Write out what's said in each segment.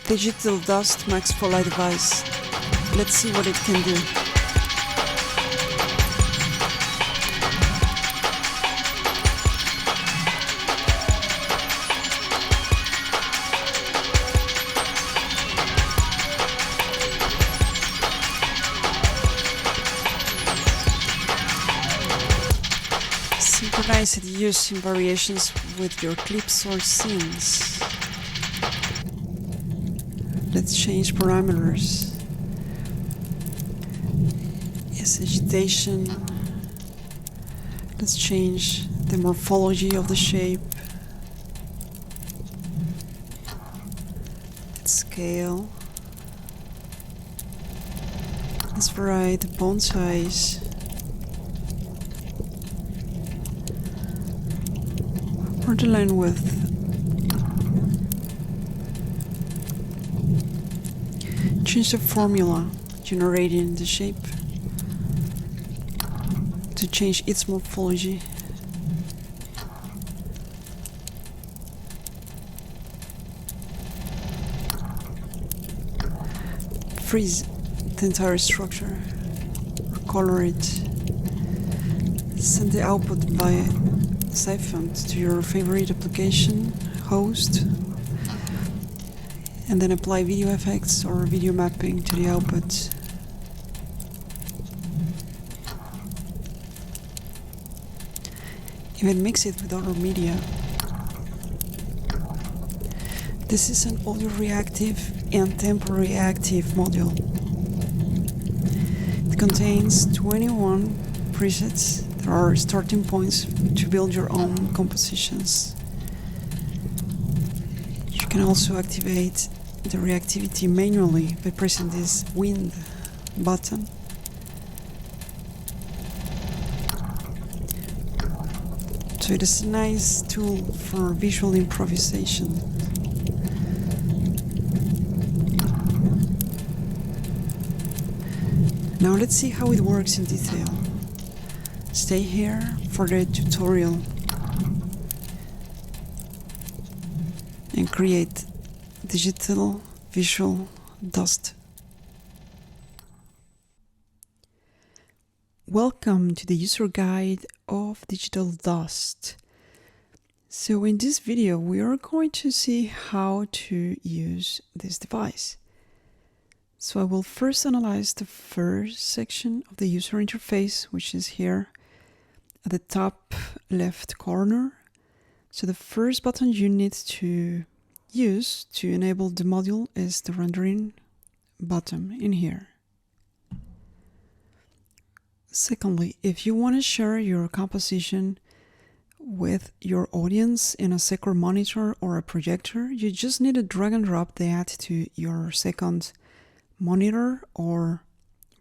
digital dust max for device. Let's see what it can do. Synchronize it using variations with your clips or scenes. Let's change parameters. Yes, agitation. Let's change the morphology of the shape. Let's scale. Let's vary the font size. Or the line width. Change the formula generating the shape to change its morphology. Freeze the entire structure or color it. Send the output via Syphon to your favorite application host, and then apply video effects or video mapping to the output. Even mix it with other media. This is an audio reactive and tempo reactive module. It contains 21 presets. There are starting points to build your own compositions. You can also activate the reactivity manually by pressing this wind button. So it is a nice tool for visual improvisation. Now let's see how it works in detail. Stay here for the tutorial and create digital visual dust. Welcome to the user guide of digital dust. So in this video we are going to see how to use this device. So I will first analyze the first section of the user interface, which is here at the top left corner. So the first button you need to use to enable the module is the rendering button in here. Secondly, if you want to share your composition with your audience in a second monitor or a projector, you just need to drag and drop that to your second monitor or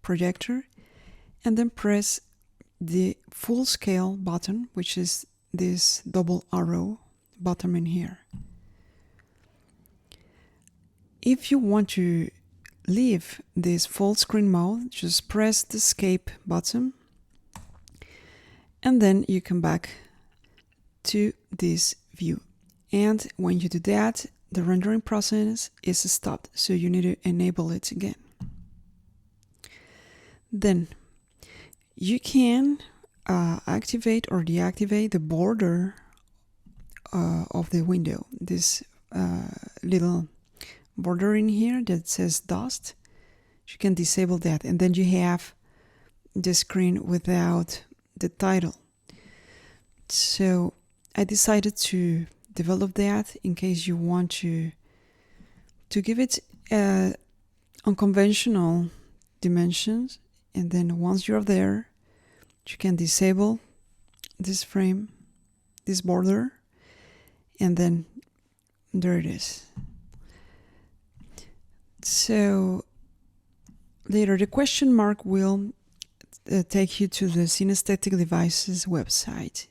projector, and then press the full scale button, which is this double arrow button in here. If you want to leave this full screen mode, just press the escape button, and then you come back to this view. And when you do that, the rendering process is stopped, so you need to enable it again. Then you can activate or deactivate the border of the window. This little border in here that says dust, you can disable that, and then you have the screen without the title. So I decided to develop that in case you want to give it unconventional dimensions, and then once you're there you can disable this frame, this border, and then there it is. So later the question mark will take you to the Synesthetic Devices website.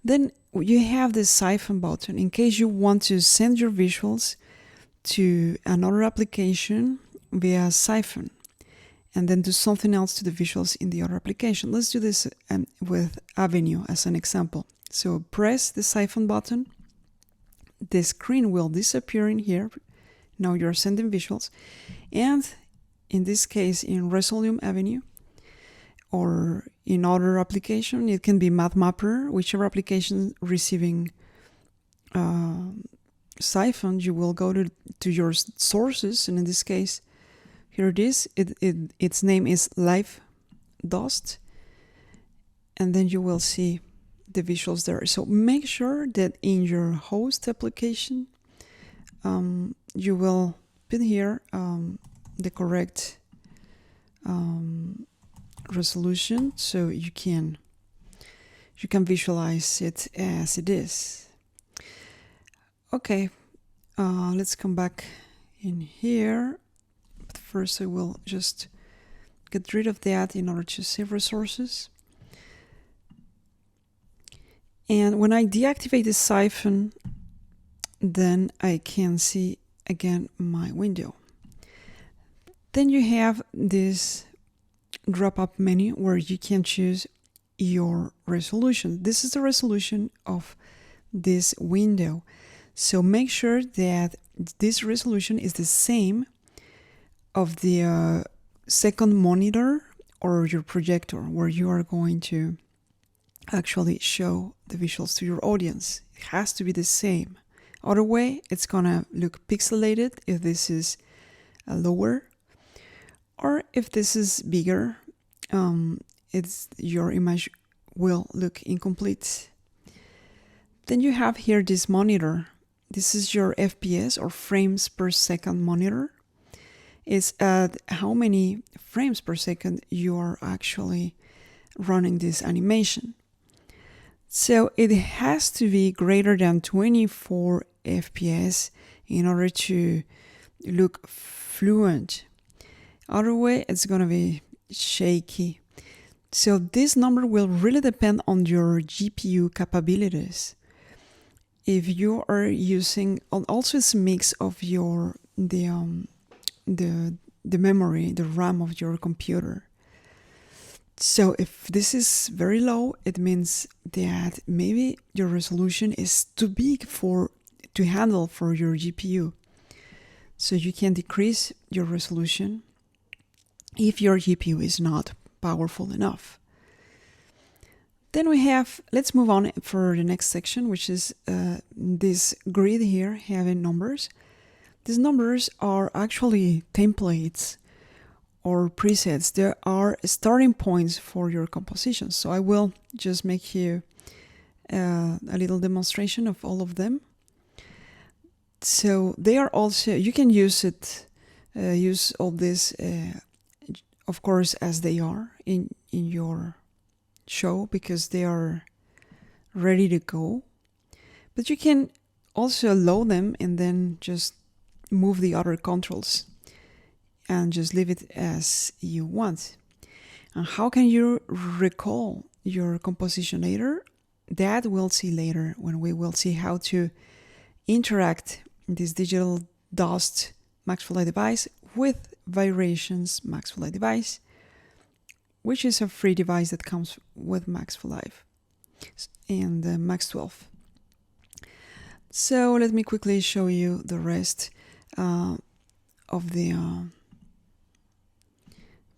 Then you have the Syphon button in case you want to send your visuals to another application via Syphon and then do something else to the visuals in the other application. Let's do this with Avenue as an example. So press the Syphon button. The screen will disappear in here. Now you're sending visuals. And in this case, in Resolume Avenue, or in other application, it can be MathMapper, whichever application receiving Syphon, you will go to your sources, and in this case, here it is. Its name is Live Dust, and then you will see the visuals there. So make sure that in your host application, you will put here the correct resolution, so you can visualize it as it is. Okay, let's come back in here. But first I will just get rid of that in order to save resources. And when I deactivate the Syphon, then I can see again my window. Then you have this drop-up menu where you can choose your resolution. This is the resolution of this window. So make sure that this resolution is the same of the second monitor or your projector where you are going to actually show the visuals to your audience. It has to be the same. Other way, it's gonna look pixelated if this is lower, or if this is bigger, your image will look incomplete. Then you have here this monitor. This is your FPS or frames per second monitor. It's at how many frames per second you are actually running this animation. So it has to be greater than 24 FPS in order to look fluent. Other way, it's going to be shaky. So this number will really depend on your GPU capabilities. If you are using, also it's a mix of the memory, the RAM of your computer. So if this is very low, it means that maybe your resolution is too big to handle for your GPU. So you can decrease your resolution if your GPU is not powerful enough. Then let's move on for the next section, which is this grid here having numbers. These numbers are actually templates or presets. There are starting points for your compositions. So I will just make you a little demonstration of all of them. So they are also, you can use all this, of course, as they are in your show, because they are ready to go. But you can also load them and then just move the other controls and just leave it as you want. And how can you recall your composition later? That we'll see later when we will see how to interact this digital dust Max for Live device with Vibrations Max for Live device, which is a free device that comes with Max for Live and Max 12. So let me quickly show you the rest of the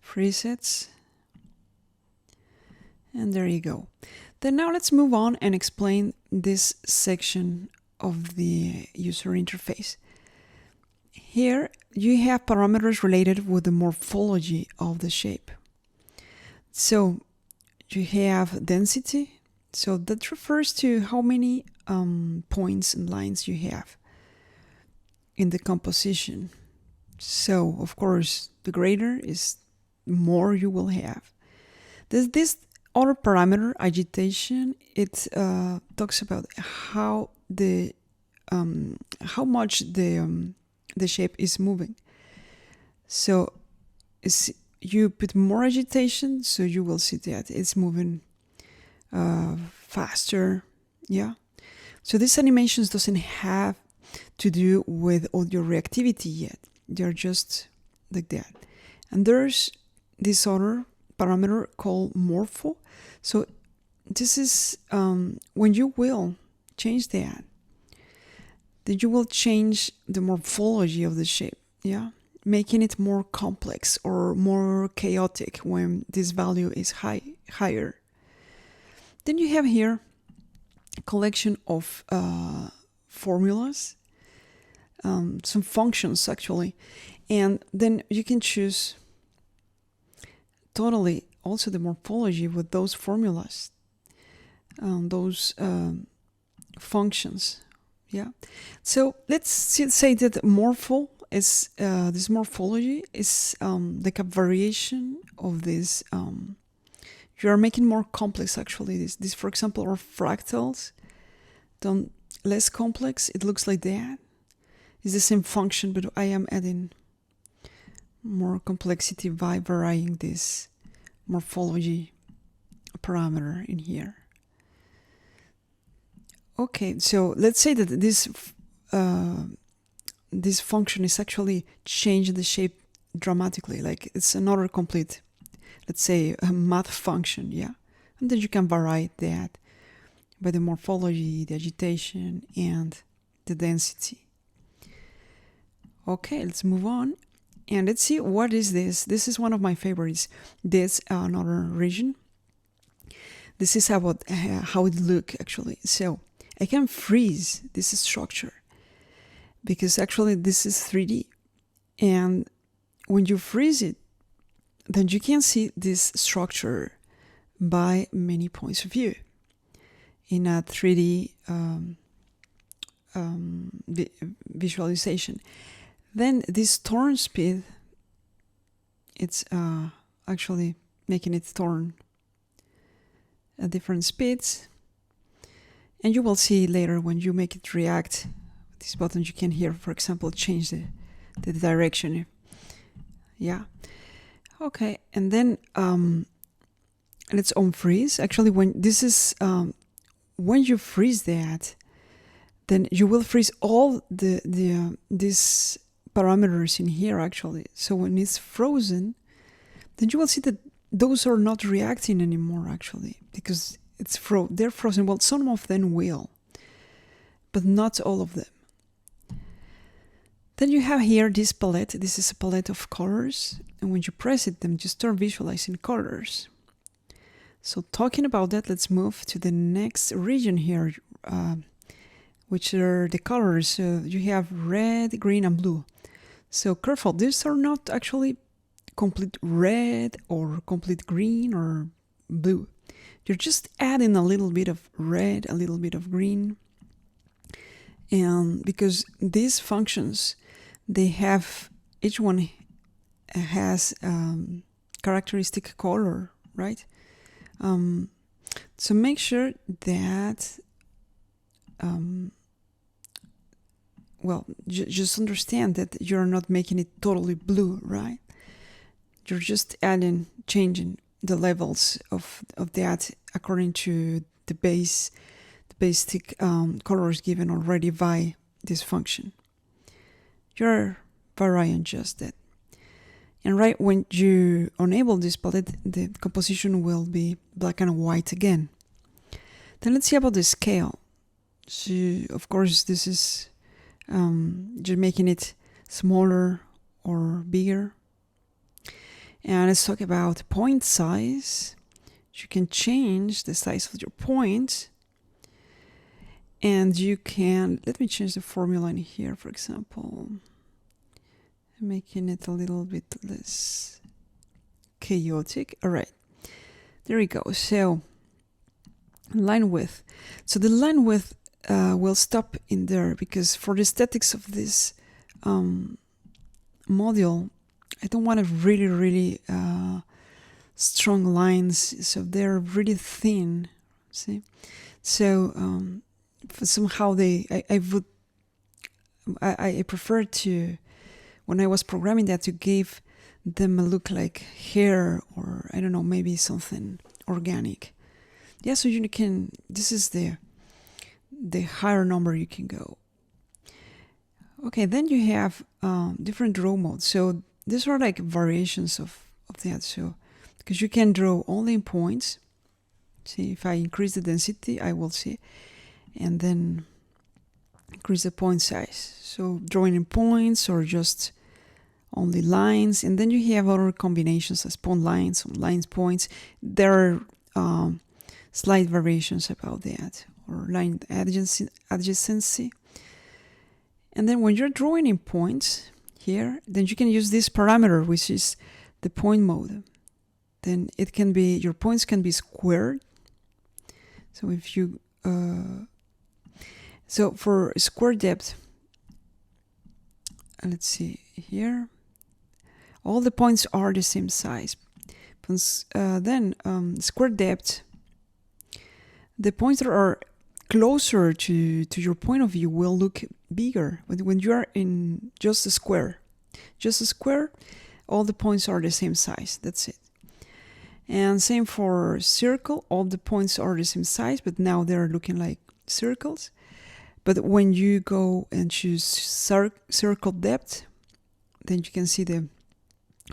presets. And there you go. Then now let's move on and explain this section of the user interface. Here you have parameters related with the morphology of the shape. So you have density. So that refers to how many points and lines you have in the composition. So of course, the greater is more you will have. This other parameter, agitation, it talks about how much the shape is moving. So you put more agitation, so you will see that it's moving faster. Yeah. So these animations doesn't have to do with audio reactivity yet. They're just like that. And there's this other parameter called morpho. So this is when you will change that, then you will change the morphology of the shape, yeah, making it more complex or more chaotic when this value is higher. Then you have here a collection of formulas, some functions actually, and then you can choose totally also the morphology with those formulas, those functions. Yeah. So let's say that morpho is this morphology is like a variation of this. You are making more complex actually. This for example are fractals. Done less complex. It looks like that. It's the same function, but I am adding more complexity by varying this morphology parameter in here. Okay, so let's say that this function is actually changing the shape dramatically, like it's another complete, let's say, a math function, yeah? And then you can vary that by the morphology, the agitation, and the density. Okay, let's move on. And let's see, what is this? This is one of my favorites. This another region. This is how it look actually. So I can freeze this structure because actually this is 3D. And when you freeze it, then you can see this structure by many points of view in a 3D visualization. Then this turn speed, it's actually making it turn at different speeds. And you will see later when you make it react, this button you can here, for example, change the direction. Yeah. Okay, and then let's unfreeze. Actually, when this is when you freeze that, then you will freeze all these parameters in here actually. So when it's frozen, then you will see that those are not reacting anymore actually, because it's they're frozen. Well, some of them will, but not all of them. Then you have here this palette. This is a palette of colors, and when you press it, then you start visualizing colors. So talking about that, let's move to the next region here, which are the colors. You have red, green, and blue. So careful, these are not actually complete red or complete green or blue. You're just adding a little bit of red, a little bit of green. And because these functions, they have, each one has characteristic color, right? So make sure that, well, just understand that you're not making it totally blue, right? You're just adding, changing the levels of that according to the basic colors given already by this function. You're varying just that. And right when you enable this palette, the composition will be black and white again. Then let's see about the scale. So of course this is you're making it smaller or bigger. And let's talk about point size. You can change the size of your point. And you can, let me change the formula in here, for example, making it a little bit less chaotic. All right, there we go. So line width. So the line width will stop in there because for the aesthetics of this module, I don't want a really strong lines, so they're really thin. See, so somehow I prefer to, when I was programming that, to give them a look like hair, or I don't know, maybe something organic. Yeah, so you can, this is the higher number you can go. Okay, then you have different draw modes. So these are like variations of that. So because you can draw only in points. See, if I increase the density, I will see. And then increase the point size. So drawing in points or just only lines, and then you have other combinations as point lines, lines points. There are slight variations about that, or line adjacency. And then when you're drawing in points here, then you can use this parameter, which is the point mode. Then it can be, your points can be squared. So if you so for square depth, let's see here, all the points are the same size. Then square depth, the points that are closer to your point of view will look bigger. When you are in just a square, all the points are the same size. That's it. And same for circle, all the points are the same size, but now they're looking like circles. But when you go and choose circle depth, then you can see the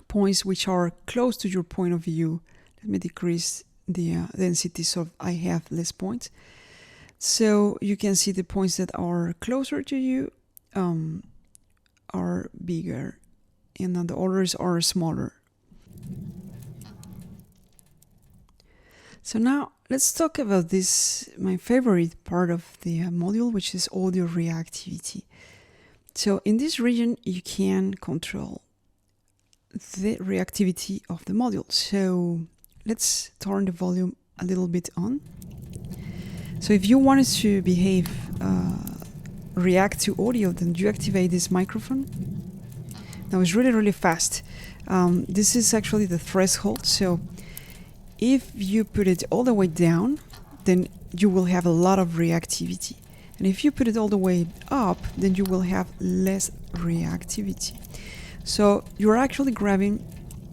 points which are close to your point of view. Let me decrease the density so I have less points. So you can see the points that are closer to you are bigger, and then the others are smaller. So now let's talk about this, my favorite part of the module, which is audio reactivity. So in this region, you can control the reactivity of the module. So let's turn the volume a little bit on. So if you wanted to behave, react to audio, then you activate this microphone. Now it's really, really fast. This is actually the threshold. So if you put it all the way down, then you will have a lot of reactivity. And if you put it all the way up, then you will have less reactivity. So you're actually grabbing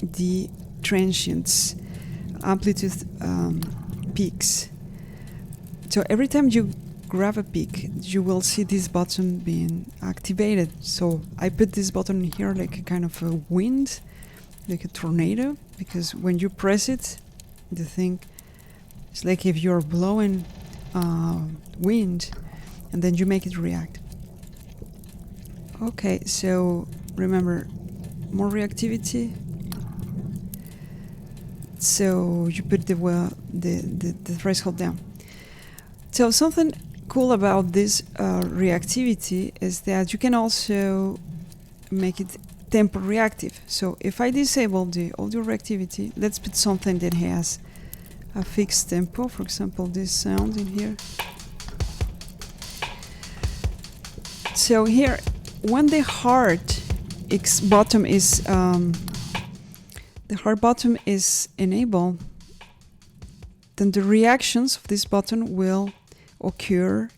the transients, amplitude peaks. So every time you grab a peak, you will see this button being activated. So I put this button here like a kind of a wind, like a tornado, because when you press it, the thing, it's like if you're blowing wind and then you make it react. Okay, so remember, more reactivity. So you put the threshold down. So something cool about this reactivity is that you can also make it tempo reactive. So if I disable the audio reactivity, let's put something that has a fixed tempo, for example this sound in here. So here, when the hard bottom is enabled, then the reactions of this button will occur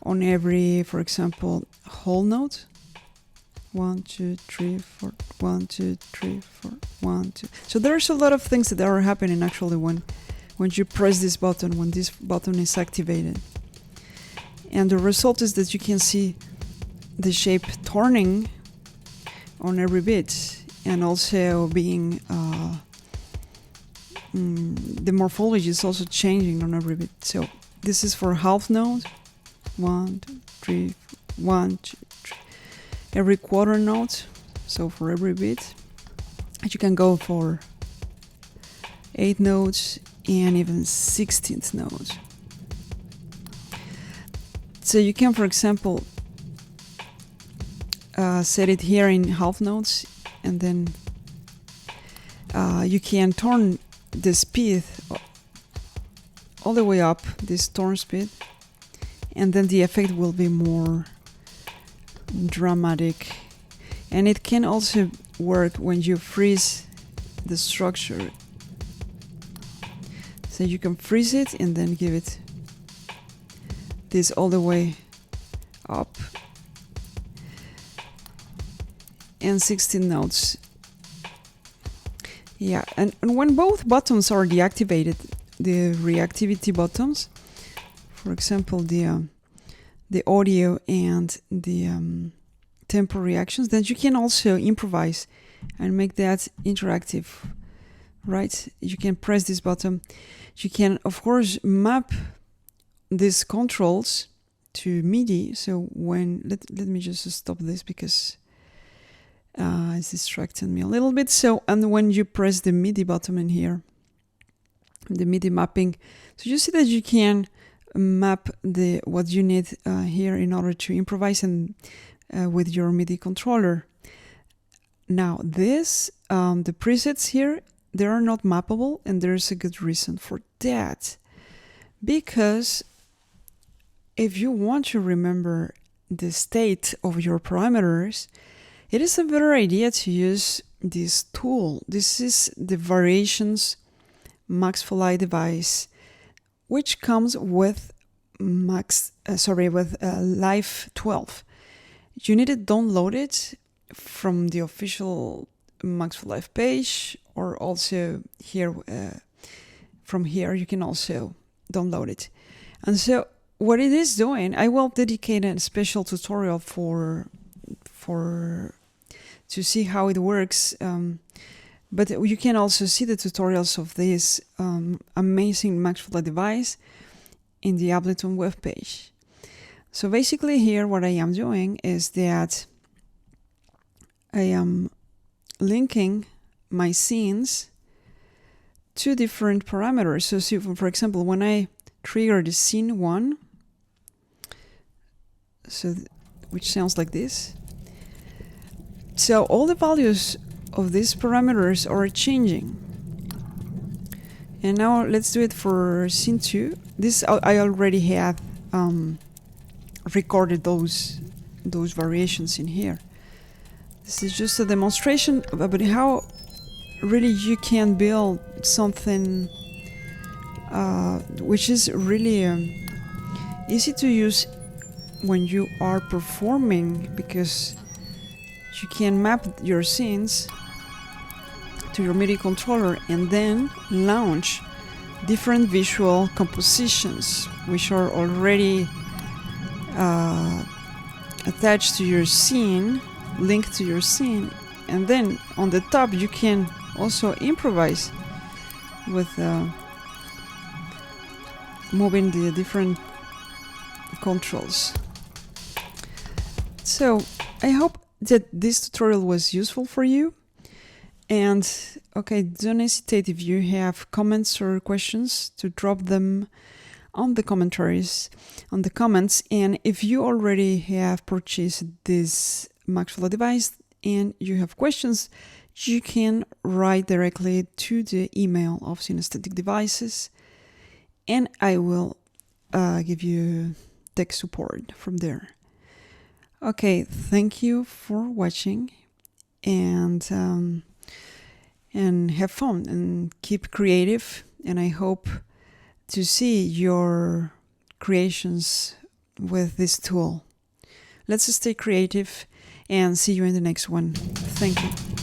on every, for example, whole note. 1, 2, 3, 4, 1, 2, 3, 4, 1, 2. So there's a lot of things that are happening actually when you press this button, when this button is activated. And the result is that you can see the shape turning on every bit, and also being the morphology is also changing on every bit. So this is for half note, 1, 2, 3, 1, 2, 3. Every quarter note, so for every bit. You can go for 8 notes and even 16th notes. So you can, for example, set it here in half notes, and then you can turn the speed all the way up, this turn speed, and then the effect will be more dramatic. And it can also work when you freeze the structure. So you can freeze it and then give it this all the way up. And 16 notes. Yeah, and when both buttons are deactivated, the reactivity buttons, for example the audio and the tempo reactions, then you can also improvise and make that interactive, right? You can press this button. You can, of course, map these controls to MIDI. So when let me just stop this because it's distracting me a little bit. So, and when you press the MIDI button in here, the MIDI mapping, so you see that you can map what you need here in order to improvise and with your MIDI controller. Now this the presets here, they are not mappable, and there's a good reason for that, because if you want to remember the state of your parameters, it is a better idea to use this tool. This is the Variations Maxfly device, which comes with Live 12. You need to download it from the official Maxfly page, or also here from here you can also download it. And so what it is doing, I will dedicate a special tutorial to see how it works, but you can also see the tutorials of this amazing Maxfly device in the Ableton webpage. So basically here what I am doing is that I am linking my scenes to different parameters. So see, for example, when I trigger the scene 1, which sounds like this, so all the values of these parameters are changing. And now let's do it for scene 2. This I already have recorded those variations in here. This is just a demonstration about how really you can build something which is really easy to use when you are performing, because you can map your scenes to your MIDI controller and then launch different visual compositions which are already attached to your scene, linked to your scene, and then on the top you can also improvise with moving the different controls. So I hope that this tutorial was useful for you. And okay, don't hesitate if you have comments or questions to drop them on the comments. And if you already have purchased this Maxfly device and you have questions, you can write directly to the email of Synesthetic Devices, and I will give you tech support from there. Okay, thank you for watching, and have fun and keep creative, and I hope to see your creations with this tool. Let's stay creative and see you in the next one. Thank you.